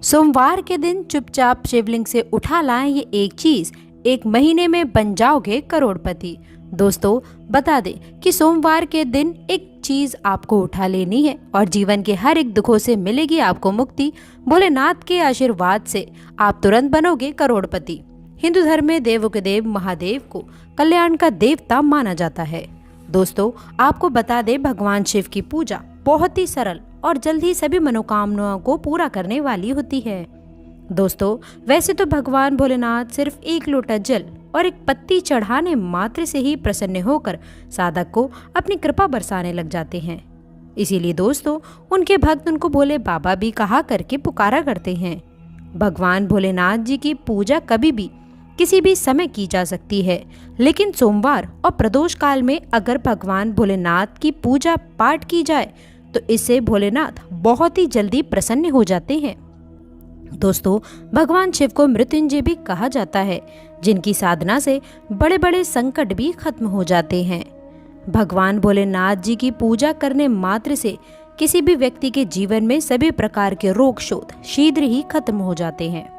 सोमवार के दिन चुपचाप शिवलिंग से उठा लाएं ये एक चीज, 1 महीने में बन जाओगे करोड़पति। दोस्तों, बता दें कि सोमवार के दिन एक चीज आपको उठा लेनी है और जीवन के हर एक दुखों से मिलेगी आपको मुक्ति। भोलेनाथ के आशीर्वाद से आप तुरंत बनोगे करोड़पति। हिंदू धर्म में देवों के देव महादेव को कल्याण का देवता माना जाता है। दोस्तों, आपको बता दें, भगवान शिव की पूजा बहुत ही सरल और जल्द ही सभी मनोकामनाओं को पूरा करने वाली होती है। दोस्तों, वैसे तो भगवान भोलेनाथ सिर्फ एक लोटा जल और एक पत्ती चढ़ाने मात्र से ही प्रसन्न होकर साधक को अपनी कृपा बरसाने लग जाते हैं। इसीलिए दोस्तों, उनके भक्त उनको भोले बाबा भी कहा करके पुकारा करते हैं। भगवान भोलेनाथ जी की पूजा कभी भी किसी भी समय की जा सकती है, लेकिन सोमवार और प्रदोष काल में अगर भगवान भोलेनाथ की पूजा पाठ की जाए तो इससे भोलेनाथ बहुत ही जल्दी प्रसन्न हो जाते हैं। दोस्तों, भगवान शिव को मृत्युंजय भी कहा जाता है, जिनकी साधना से बड़े बड़े संकट भी खत्म हो जाते हैं। भगवान भोलेनाथ जी की पूजा करने मात्र से किसी भी व्यक्ति के जीवन में सभी प्रकार के रोग शोध शीघ्र ही खत्म हो जाते हैं।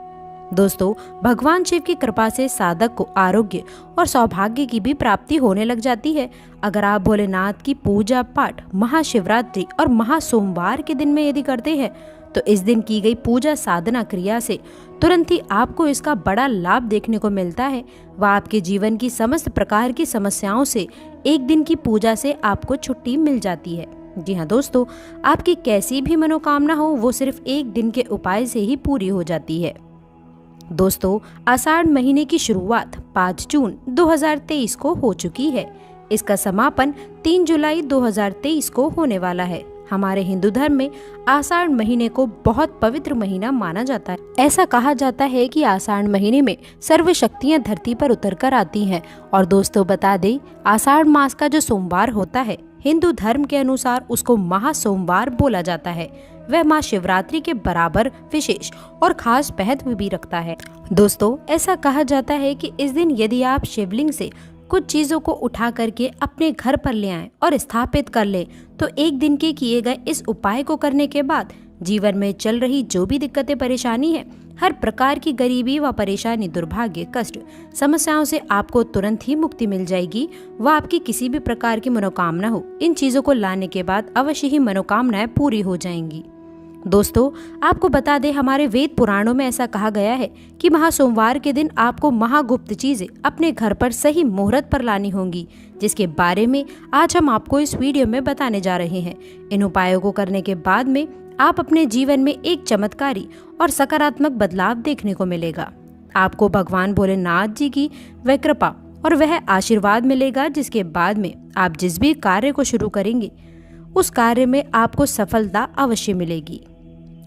दोस्तों, भगवान शिव की कृपा से साधक को आरोग्य और सौभाग्य की भी प्राप्ति होने लग जाती है। अगर आप भोलेनाथ की पूजा पाठ महाशिवरात्रि और महासोमवार के दिन में यदि करते हैं तो इस दिन की गई पूजा साधना क्रिया से तुरंत ही आपको इसका बड़ा लाभ देखने को मिलता है। वह आपके जीवन की समस्त प्रकार की समस्याओं से एक दिन की पूजा से आपको छुट्टी मिल जाती है। जी हाँ दोस्तों, आपकी कैसी भी मनोकामना हो वो सिर्फ एक दिन के उपाय से ही पूरी हो जाती है। दोस्तों, आषाढ़ महीने की शुरुआत 5 जून 2023 को हो चुकी है। इसका समापन 3 जुलाई 2023 को होने वाला है। हमारे हिंदू धर्म में आषाढ़ महीने को बहुत पवित्र महीना माना जाता है। ऐसा कहा जाता है कि आषाढ़ महीने में सर्व शक्तियाँ धरती पर उतर कर आती हैं। और दोस्तों, बता दें, आषाढ़ मास का जो सोमवार होता है, हिंदू धर्म के अनुसार उसको महासोमवार बोला जाता है। वह माँ शिवरात्रि के बराबर विशेष और खास महत्व भी रखता है। दोस्तों, ऐसा कहा जाता है कि इस दिन यदि आप शिवलिंग से कुछ चीजों को उठा करके अपने घर पर ले आएं और स्थापित कर लें तो एक दिन के किए गए इस उपाय को करने के बाद जीवन में चल रही जो भी दिक्कतें परेशानी है, हर प्रकार की गरीबी व परेशानी, दुर्भाग्य, कष्ट, समस्याओं से आपको तुरंत ही मुक्ति मिल जाएगी। वह आपकी किसी भी प्रकार की मनोकामना हो, इन चीजों को लाने के बाद अवश्य ही मनोकामनाएं पूरी हो जाएंगी। दोस्तों, आपको बता दें, हमारे वेद पुराणों में ऐसा कहा गया है कि महासोमवार के दिन आपको महागुप्त चीजें अपने घर पर सही मुहूर्त पर लानी होंगी, जिसके बारे में आज हम आपको इस वीडियो में बताने जा रहे हैं। इन उपायों को करने के बाद में आप अपने जीवन में एक चमत्कारी और सकारात्मक बदलाव देखने को मिलेगा। आपको भगवान भोलेनाथ जी की वह कृपा और वह आशीर्वाद मिलेगा, जिसके बाद में आप जिस भी कार्य को शुरू करेंगे उस कार्य में आपको सफलता अवश्य मिलेगी।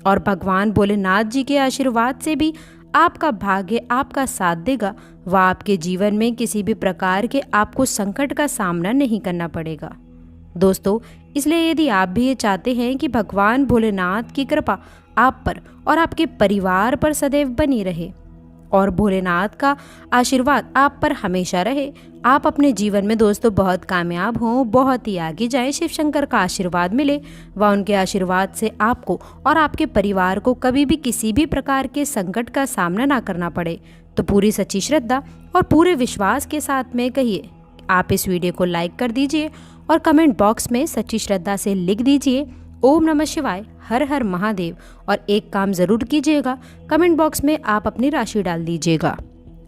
और भगवान भोलेनाथ जी के आशीर्वाद से भी आपका भाग्य आपका साथ देगा। वह आपके जीवन में किसी भी प्रकार के आपको संकट का सामना नहीं करना पड़ेगा। दोस्तों, इसलिए यदि आप भी ये चाहते हैं कि भगवान भोलेनाथ की कृपा आप पर और आपके परिवार पर सदैव बनी रहे और भोलेनाथ का आशीर्वाद आप पर हमेशा रहे, आप अपने जीवन में दोस्तों बहुत कामयाब हों, बहुत ही आगे जाएं, शिव शंकर का आशीर्वाद मिले, व उनके आशीर्वाद से आपको और आपके परिवार को कभी भी किसी भी प्रकार के संकट का सामना ना करना पड़े, तो पूरी सच्ची श्रद्धा और पूरे विश्वास के साथ में कहिए, आप इस वीडियो को लाइक कर दीजिए और कमेंट बॉक्स में सच्ची श्रद्धा से लिख दीजिए ओम नमः शिवाय, हर हर महादेव। और एक काम जरूर कीजिएगा, कमेंट बॉक्स में आप अपनी राशि डाल दीजिएगा।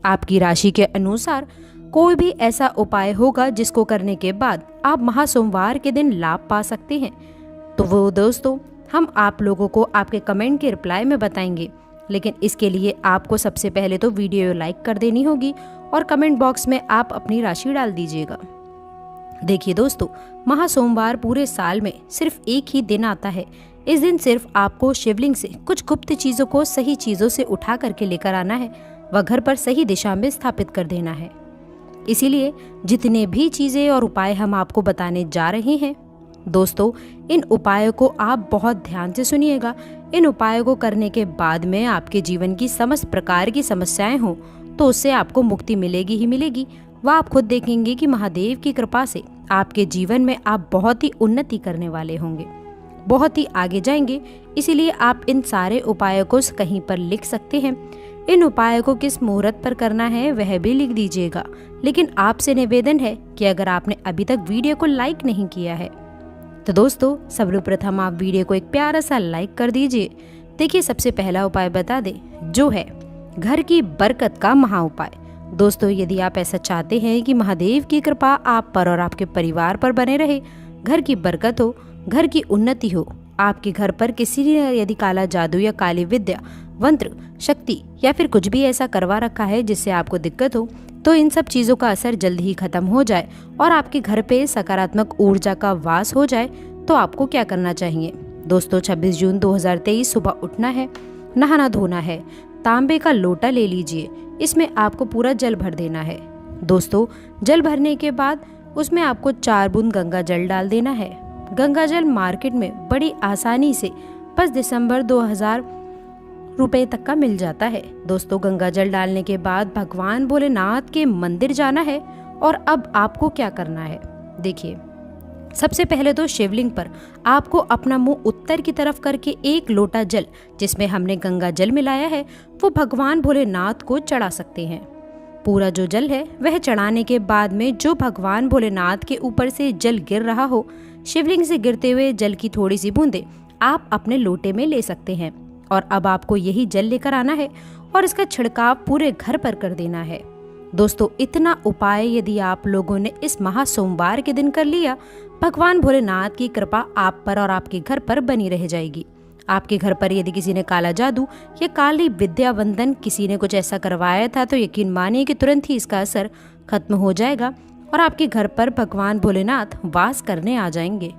आपकी राशि के अनुसार कोई भी ऐसा उपाय होगा जिसको करने के बाद आप महासोमवार के दिन लाभ पा सकते हैं, तो वो दोस्तों हम आप लोगों को आपके कमेंट के रिप्लाई में बताएंगे। लेकिन इसके लिए आपको सबसे पहले तो वीडियो लाइक कर देनी होगी और कमेंट बॉक्स में आप अपनी राशि डाल दीजिएगा। देखिए दोस्तों, महासोमवार पूरे साल में सिर्फ एक ही दिन आता है। इस दिन सिर्फ आपको शिवलिंग से कुछ गुप्त चीजों को सही चीजों से उठा करके लेकर आना है व घर पर सही दिशा में स्थापित कर देना है। इसीलिए जितने भी चीजें और उपाय हम आपको बताने जा रहे हैं दोस्तों, इन उपायों को आप बहुत ध्यान से सुनिएगा। इन उपायों को करने के बाद में आपके जीवन की समस्त प्रकार की समस्याएं हों तो उससे आपको मुक्ति मिलेगी ही मिलेगी। वह आप खुद देखेंगे कि महादेव की कृपा से आपके जीवन में आप बहुत ही उन्नति करने वाले होंगे। बहुत ही आगे जाएंगे, इसीलिए आप इन सारे उपायों को कहीं पर लिख सकते हैं। इन उपायों को किस मुहूर्त पर करना है वह भी लिख दीजिएगा। लेकिन आपसे निवेदन है कि अगर आपने अभी तक वीडियो को लाइक नहीं किया है तो दोस्तों सर्वप्रथम आप वीडियो को एक प्यारा सा लाइक कर दीजिए। देखिए, सबसे पहला उपाय बता दें, जो है घर की बरकत का महा उपाय। दोस्तों, यदि आप ऐसा चाहते हैं कि महादेव की कृपा आप पर और आपके परिवार पर बने रहे, घर की बरकत हो, घर की उन्नति हो, आपके घर पर किसी ने यदि काला जादू या काली विद्या, मंत्र, शक्ति या फिर कुछ भी ऐसा करवा रखा है जिससे आपको दिक्कत हो, तो इन सब चीज़ों का असर जल्द ही खत्म हो जाए और आपके घर पे सकारात्मक ऊर्जा का वास हो जाए, तो आपको क्या करना चाहिए दोस्तों? 26 जून 2023 सुबह उठना है, नहाना धोना है, तांबे का लोटा ले लीजिए, इसमें आपको पूरा जल भर देना है। दोस्तों, जल भरने के बाद उसमें आपको 4 बूंद गंगा जल डाल देना है। गंगा जल मार्केट में बड़ी आसानी से 5 दिसंबर 2000 रुपए तक का मिल जाता है। दोस्तों, गंगा जल डालने के बाद भगवान भोलेनाथ के मंदिर जाना है। और अब आपको क्या करना है, देखिए, सबसे पहले तो शिवलिंग पर आपको अपना मुंह उत्तर की तरफ करके 1 लोटा जल जिसमें हमने गंगा जल मिलाया है वो भगवान भोलेनाथ को चढ़ा सकते हैं। पूरा जो जल है वह चढ़ाने के बाद में जो भगवान भोलेनाथ के ऊपर से जल गिर रहा हो, शिवलिंग से गिरते हुए जल की थोड़ी सी बूंदें आप अपने लोटे में ले सकते हैं। और अब आपको यही जल लेकर आना है और इसका छिड़काव पूरे घर पर कर देना है। दोस्तों, इतना उपाय यदि आप लोगों ने इस महा सोमवार के दिन कर लिया, भगवान भोलेनाथ की कृपा आप पर और आपके घर पर बनी रह जाएगी। आपके घर पर यदि किसी ने काला जादू या काली विद्या वंदन किसी ने कुछ ऐसा करवाया था तो यकीन मानिए कि तुरंत ही इसका असर खत्म हो जाएगा और आपके घर पर भगवान भोलेनाथ वास करने आ जाएंगे।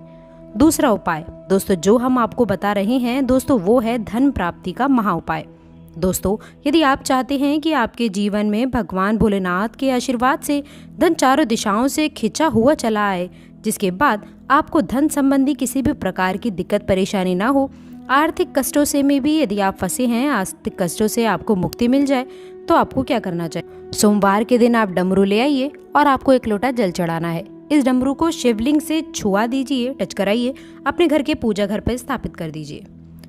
दूसरा उपाय दोस्तों जो हम आपको बता रहे हैं दोस्तों, वो है धन प्राप्ति का महा उपाय। दोस्तों, यदि आप चाहते हैं कि आपके जीवन में भगवान भोलेनाथ के आशीर्वाद से धन चारों दिशाओं से खिंचा हुआ चला आए, जिसके बाद आपको धन संबंधी किसी भी प्रकार की दिक्कत परेशानी ना हो, आर्थिक कष्टों से में भी यदि आप फंसे हैं, आर्थिक कष्टों से आपको मुक्ति मिल जाए, तो आपको क्या करना चाहिए? सोमवार के दिन आप डमरू ले आइए और आपको 1 लोटा जल चढ़ाना है। इस डमरू को शिवलिंग से छुआ दीजिए, टच कराइए, अपने घर के पूजा घर पर स्थापित कर दीजिए।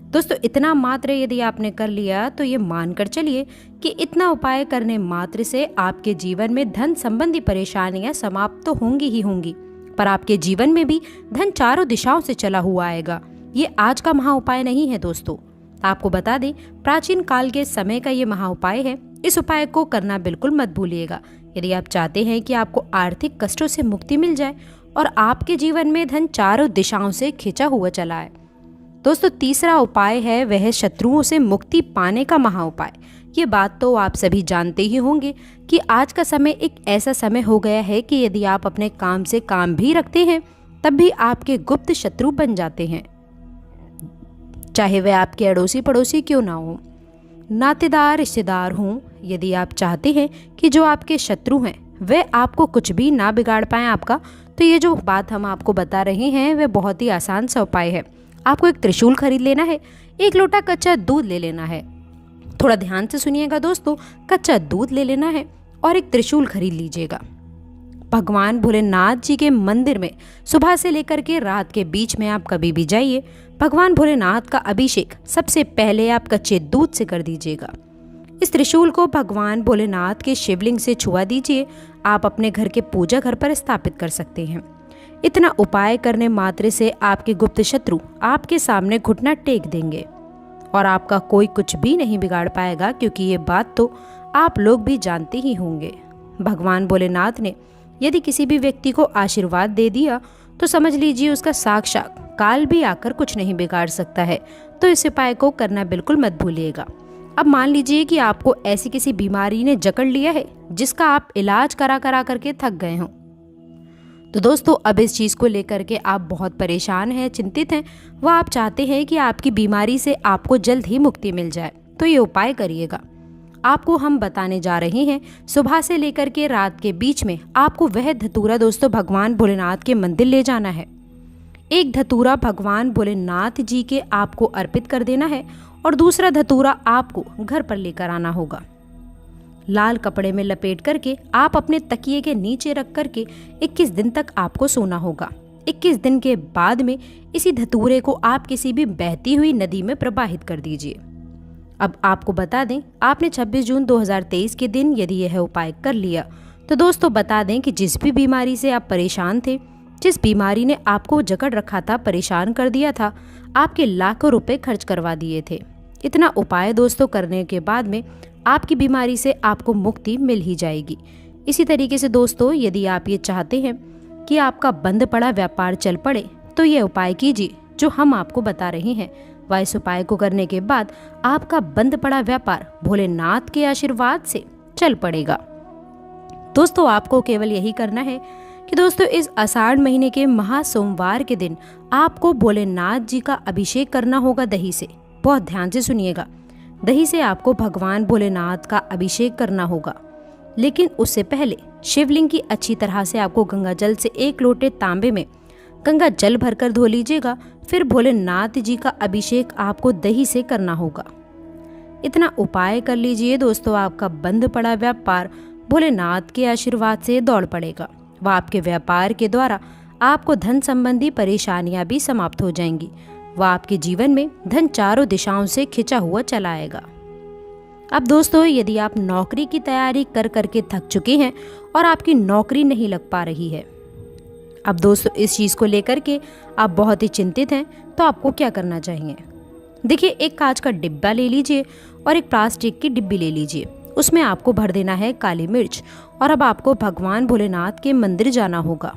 दोस्तों, इतना मात्र यदि आपने कर लिया तो ये मानकर चलिए कि इतना उपाय करने मात्र से आपके जीवन में धन संबंधी परेशानियां समाप्त तो होंगी ही होंगी, पर आपके जीवन में भी धन चारों दिशाओं से चला हुआ आएगा। ये आज का महा उपाय नहीं है दोस्तों, आपको बता दें प्राचीन काल के समय का ये महा उपाय है। इस उपाय को करना बिल्कुल मत भूलिएगा यदि आप चाहते हैं कि आपको आर्थिक कष्टों से मुक्ति मिल जाए और आपके जीवन में धन चारों दिशाओं से खिंचा हुआ चला आए। दोस्तों, तीसरा उपाय है वह शत्रुओं से मुक्ति पाने का महा उपाय। ये बात तो आप सभी जानते ही होंगे कि आज का समय एक ऐसा समय हो गया है कि यदि आप अपने काम से काम भी रखते हैं तब भी आपके गुप्त शत्रु बन जाते हैं, चाहे वह आपके अड़ोसी पड़ोसी क्यों ना हो, नातेदार रिश्तेदार हों। यदि आप चाहते हैं कि जो आपके शत्रु हैं वे आपको कुछ भी ना बिगाड़ पाएं आपका, तो ये जो बात हम आपको बता रहे हैं वह बहुत ही आसान सा उपाय है। आपको एक त्रिशूल खरीद लेना है, 1 लोटा कच्चा दूध ले लेना है, थोड़ा ध्यान से सुनिएगा दोस्तों, कच्चा दूध ले लेना है और एक त्रिशूल खरीद लीजिएगा। भगवान भोलेनाथ जी के मंदिर में सुबह से लेकर के रात के बीच में आप कभी भी जाइए, भगवान भोलेनाथ का अभिषेक सबसे पहले आप कच्चे दूध से कर दीजिएगा। इस त्रिशूल को भगवान भोलेनाथ के शिवलिंग से छुआ दीजिए, आप अपने घर के पूजा घर पर स्थापित कर सकते हैं। इतना उपाय करने मात्र से आपके गुप्त शत्रु आपके सामने घुटना टेक देंगे और आपका कोई कुछ भी नहीं बिगाड़ पाएगा, क्योंकि ये बात तो आप लोग भी जानते ही होंगे। भगवान भोलेनाथ ने यदि किसी भी व्यक्ति को आशीर्वाद दे दिया तो समझ लीजिए उसका साक्षात काल भी आकर कुछ नहीं बिगाड़ सकता है। तो इस उपाय को करना बिल्कुल मत भूलिएगा। अब मान लीजिए कि आपको ऐसी किसी बीमारी ने जकड़ लिया है जिसका आप इलाज करा करके थक गए हों, तो दोस्तों अब इस चीज़ को लेकर के आप बहुत परेशान हैं, चिंतित हैं, वह आप चाहते हैं कि आपकी बीमारी से आपको जल्द ही मुक्ति मिल जाए, तो ये उपाय करिएगा। आपको हम बताने जा रहे हैं सुबह से लेकर के रात के बीच में आपको वह धतूरा दोस्तों भगवान भोलेनाथ के मंदिर ले जाना है। एक धतूरा भगवान भोलेनाथ जी के आपको अर्पित कर देना है और दूसरा धतूरा आपको घर पर लेकर आना होगा। लाल कपड़े में लपेट करके आप अपने तकिए के नीचे रख करके 21 दिन तक आपको सोना होगा। 21 दिन के बाद में इसी धतूरे को आप किसी भी बहती हुई नदी में प्रवाहित कर दीजिए। अब आपको बता दें, आपने 26 जून 2023 के दिन यदि यह उपाय कर लिया तो दोस्तों बता दें कि जिस भी बीमारी से आप परेशान थे, जिस बीमारी ने आपको जकड़ रखा था, परेशान कर दिया था, आपके लाखों रुपए खर्च करवा दिए थे, इतना उपाय दोस्तों करने के बाद में आपकी बीमारी से आपको मुक्ति मिल ही जाएगी। इसी तरीके से दोस्तों यदि आप ये चाहते हैं कि आपका बंद पड़ा व्यापार चल पड़े तो ये उपाय कीजिए जो हम आपको बता रहे हैं। व इस उपाय को करने के बाद आपका बंद पड़ा व्यापार भोलेनाथ के आशीर्वाद से चल पड़ेगा। दोस्तों आपको केवल यही करना है कि दोस्तों इस आषाढ़ महीने के महा सोमवार के दिन आपको भोलेनाथ जी का अभिषेक करना होगा दही से। बहुत ध्यान से सुनिएगा, दही से आपको भगवान भोलेनाथ का अभिषेक करना होगा। लेकिन उससे पहले शिवलिंग की अच्छी तरह से आपको गंगा जल से 1 लोटे तांबे में गंगा जल भरकर धो लीजिएगा। फिर भोलेनाथ जी का अभिषेक आपको दही से करना होगा। इतना उपाय कर लीजिए दोस्तों, आपका बंद पड़ा व्यापार भोलेनाथ के आशीर्वाद से दौड़ पड़ेगा व आपके व्यापार के द्वारा आपको धन संबंधी परेशानियां भी समाप्त हो जाएंगी व आपके जीवन में धन चारों दिशाओं से खिंचा हुआ चला आएगा। अब दोस्तों यदि आप नौकरी की तैयारी कर करके थक चुके हैं और आपकी नौकरी नहीं लग पा रही है, अब दोस्तों इस चीज़ को लेकर के आप बहुत ही चिंतित हैं, तो आपको क्या करना चाहिए। देखिए, एक कांच का डिब्बा ले लीजिए और एक प्लास्टिक की डिब्बी ले लीजिए। उसमें आपको भर देना है काली मिर्च और अब आपको भगवान भोलेनाथ के मंदिर जाना होगा।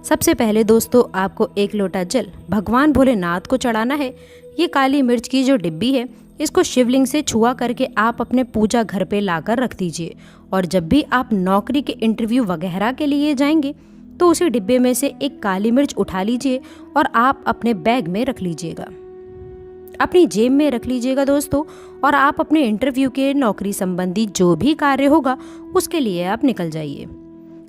सबसे पहले दोस्तों आपको 1 लोटा जल भगवान भोलेनाथ को चढ़ाना है। ये काली मिर्च की जो डिब्बी है इसको शिवलिंग से छुआ करके आप अपने पूजा घर पे लाकर रख दीजिए और जब भी आप नौकरी के इंटरव्यू वगैरह के लिए जाएंगे तो उसी डिब्बे में से एक काली मिर्च उठा लीजिए और आप अपने बैग में रख लीजिएगा, अपनी जेब में रख लीजिएगा दोस्तों। और आप अपने इंटरव्यू के नौकरी संबंधी जो भी कार्य होगा उसके लिए आप निकल जाइए।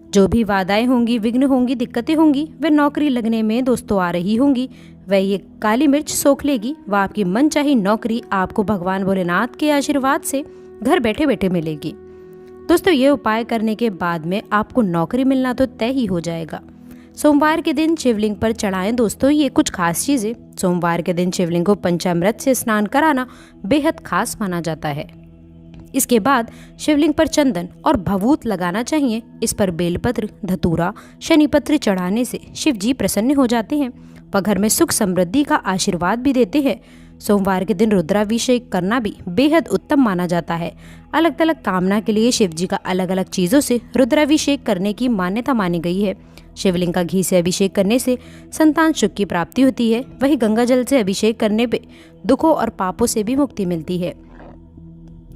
जो भी बाधाएं होंगी, विघ्न होंगी, दिक्कतें होंगी, वे नौकरी लगने में दोस्तों आ रही होंगी, वह ये काली मिर्च सोख लेगी व आपकी मनचाही नौकरी आपको भगवान भोलेनाथ के आशीर्वाद से घर बैठे बैठे मिलेगी। दोस्तों ये उपाय करने के बाद में आपको नौकरी मिलना तो तय ही हो जाएगा। सोमवार के दिन शिवलिंग पर चढ़ाएं दोस्तों ये कुछ खास चीज़ें। सोमवार के दिन शिवलिंग को पंचामृत से स्नान कराना बेहद खास माना जाता है। इसके बाद शिवलिंग पर चंदन और भभूत लगाना चाहिए। इस पर बेलपत्र, धतूरा, शनिपत्र चढ़ाने से शिव जी प्रसन्न हो जाते हैं व घर में सुख समृद्धि का आशीर्वाद भी देते हैं। सोमवार के दिन रुद्राभिषेक करना भी बेहद उत्तम माना जाता है। अलग अलग कामना के लिए शिव जी का अलग अलग चीज़ों से रुद्राभिषेक करने की मान्यता मानी गई है। शिवलिंग का घी से अभिषेक करने से संतान सुख की प्राप्ति होती है। वहीं गंगा जल से अभिषेक करने पे दुखों और पापों से भी मुक्ति मिलती है।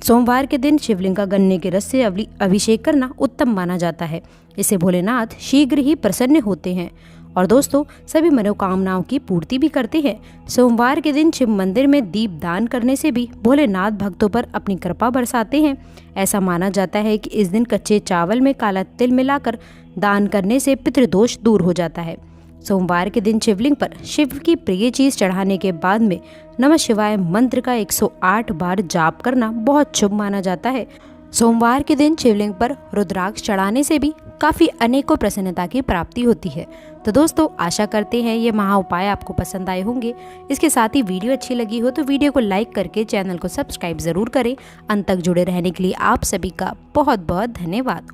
सोमवार के दिन शिवलिंग का गन्ने के रस से अभिषेक करना उत्तम माना जाता है। इससे भोलेनाथ शीघ्र ही प्रसन्न होते हैं और दोस्तों सभी मनोकामनाओं की पूर्ति भी करते हैं। सोमवार के दिन शिव मंदिर में दीप दान करने से भी भोलेनाथ भक्तों पर अपनी कृपा बरसाते हैं। ऐसा माना जाता है कि इस दिन कच्चे चावल में काला तिल मिलाकर दान करने से पितृदोष दूर हो जाता है। सोमवार के दिन शिवलिंग पर शिव की प्रिय चीज चढ़ाने के बाद में नमः शिवाय मंत्र का 108 बार जाप करना बहुत शुभ माना जाता है। सोमवार के दिन शिवलिंग पर रुद्राक्ष चढ़ाने से भी काफ़ी अनेकों प्रसन्नता की प्राप्ति होती है। तो दोस्तों आशा करते हैं ये महा उपाय आपको पसंद आए होंगे। इसके साथ ही वीडियो अच्छी लगी हो तो वीडियो को लाइक करके चैनल को सब्सक्राइब ज़रूर करें। अंत तक जुड़े रहने के लिए आप सभी का बहुत बहुत धन्यवाद।